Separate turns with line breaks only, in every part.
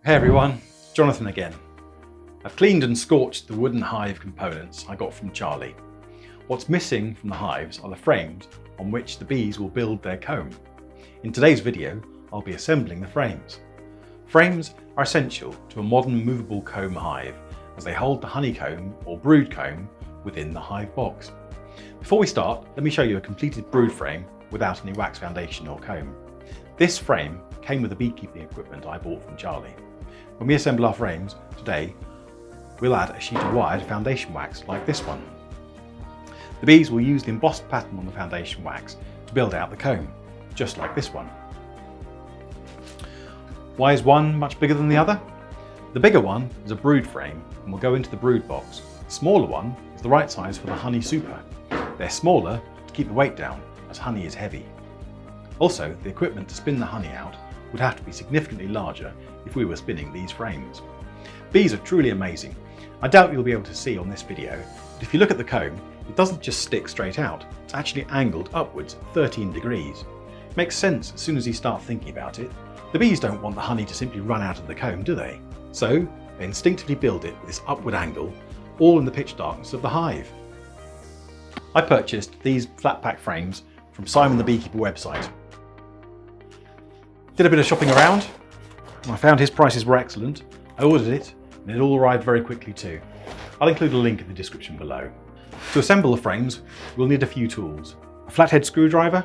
Hey everyone, Jonathan again. I've cleaned and scorched the wooden hive components I got from Charlie. What's missing from the hives are the frames on which the bees will build their comb. In today's video, I'll be assembling the frames. Frames are essential to a modern movable comb hive as they hold the honeycomb or brood comb within the hive box. Before we start, let me show you a completed brood frame without any wax foundation or comb. This frame came with the beekeeping equipment I bought from Charlie. When we assemble our frames today, we'll add a sheet of wired foundation wax like this one. The bees will use the embossed pattern on the foundation wax to build out the comb, just like this one. Why is one much bigger than the other? The bigger one is a brood frame and will go into the brood box. The smaller one is the right size for the honey super. They're smaller to keep the weight down, as honey is heavy. Also, the equipment to spin the honey out would have to be significantly larger if we were spinning these frames. Bees are truly amazing. I doubt you'll be able to see on this video, but if you look at the comb, it doesn't just stick straight out, it's actually angled upwards 13 degrees. Makes sense as soon as you start thinking about it. The bees don't want the honey to simply run out of the comb, do they? So they instinctively build it with this upward angle, all in the pitch darkness of the hive. I purchased these flat pack frames from Simon the Beekeeper website. Did a bit of shopping around, and I found his prices were excellent. I ordered it, and it all arrived very quickly too. I'll include a link in the description below. To assemble the frames, we'll need a few tools. A flathead screwdriver,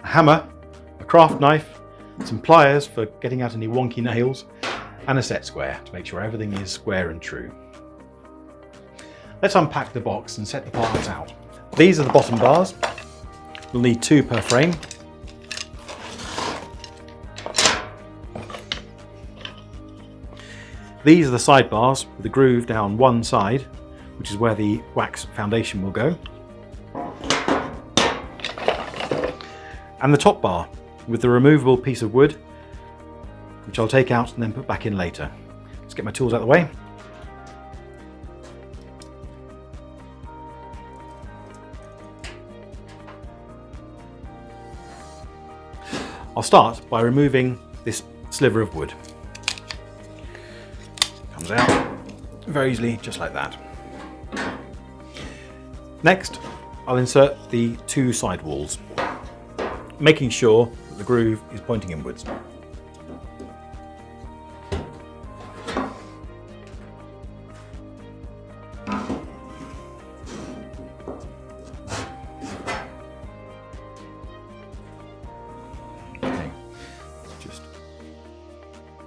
a hammer, a craft knife, some pliers for getting out any wonky nails, and a set square to make sure everything is square and true. Let's unpack the box and set the parts out. These are the bottom bars. We'll need 2 per frame. These are the sidebars with the groove down one side, which is where the wax foundation will go. And the top bar with the removable piece of wood, which I'll take out and then put back in later. Let's get my tools out of the way. I'll start by removing this sliver of wood. Comes out very easily, just like that. Next, I'll insert the 2 side walls, making sure that the groove is pointing inwards.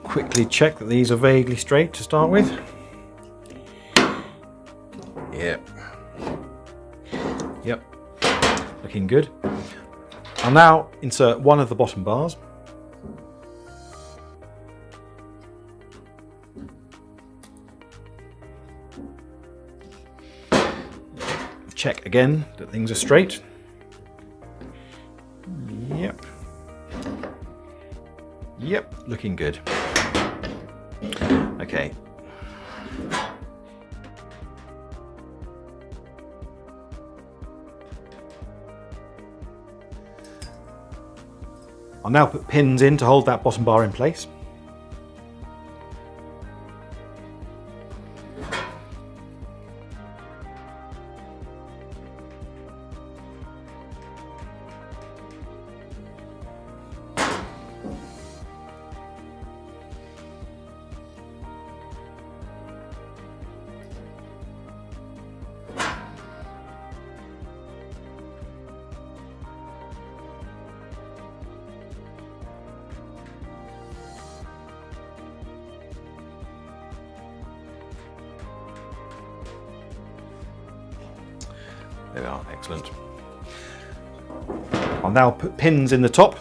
Quickly check that these are vaguely straight to start with. Yep, looking good. I'll now insert one of the bottom bars. Check again that things are straight. Yep, looking good. Okay. I'll now put pins in to hold that bottom bar in place. There we are, excellent. I'll now put pins in the top.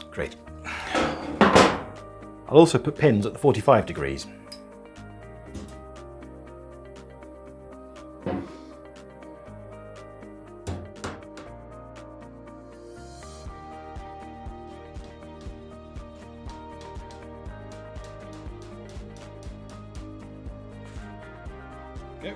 Great. I'll also put pins at the 45 degrees. Go.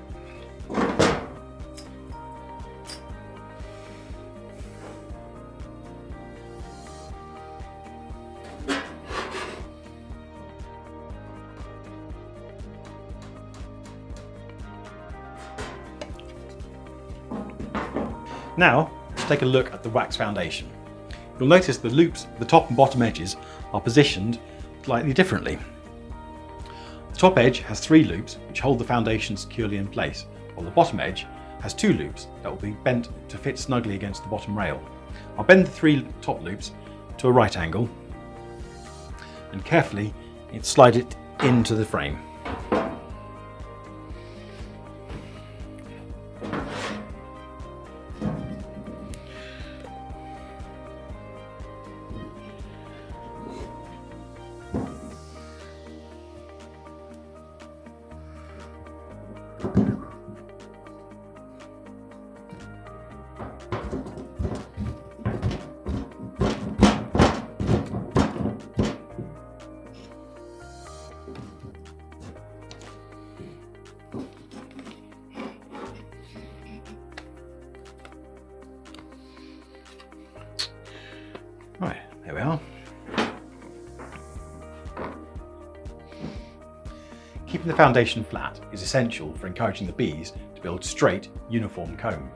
Now, let's take a look at the wax foundation. You'll notice the loops at the top and bottom edges are positioned slightly differently. The top edge has 3 loops which hold the foundation securely in place, while the bottom edge has 2 loops that will be bent to fit snugly against the bottom rail. I'll bend the 3 top loops to a right angle and carefully slide it into the frame. Right, there we are. Keeping the foundation flat is essential for encouraging the bees to build straight, uniform comb.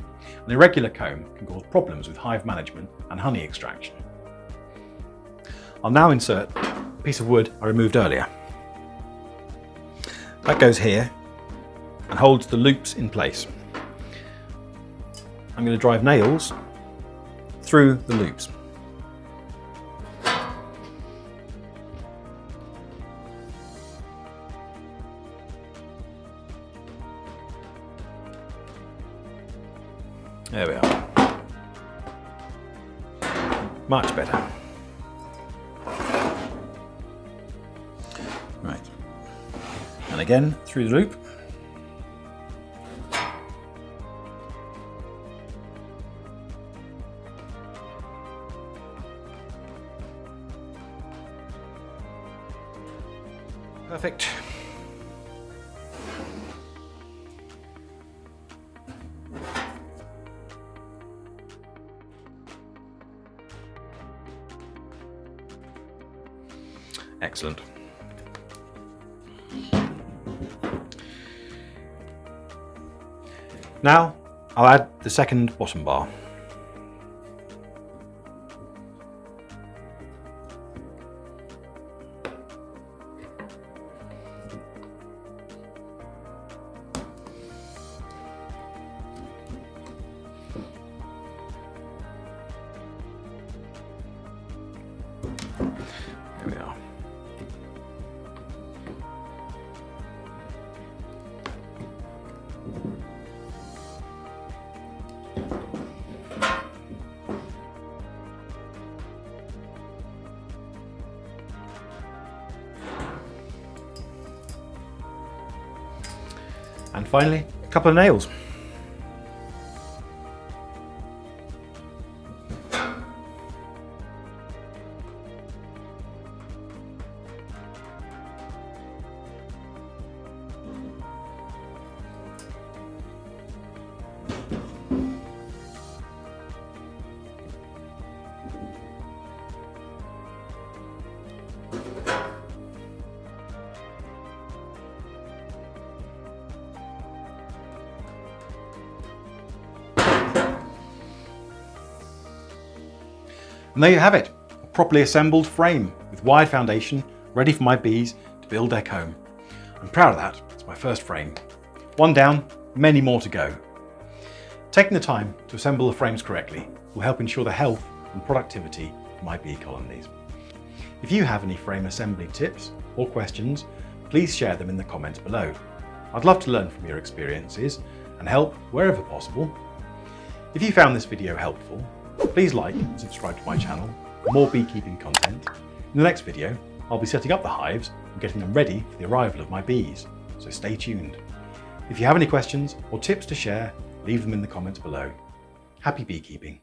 An irregular comb can cause problems with hive management and honey extraction. I'll now insert a piece of wood I removed earlier. That goes here and holds the loops in place. I'm going to drive nails through the loops. There we are. Much better. Right. And again through the loop. Perfect. Excellent. Now I'll add the second bottom bar. There we are. And finally, a couple of nails. And there you have it, a properly assembled frame with wide foundation ready for my bees to build their comb. I'm proud of that, it's my first frame. One down, many more to go. Taking the time to assemble the frames correctly will help ensure the health and productivity of my bee colonies. If you have any frame assembly tips or questions, please share them in the comments below. I'd love to learn from your experiences and help wherever possible. If you found this video helpful, please like and subscribe to my channel for more beekeeping content. In the next video, I'll be setting up the hives and getting them ready for the arrival of my bees, so stay tuned. If you have any questions or tips to share, leave them in the comments below. Happy beekeeping!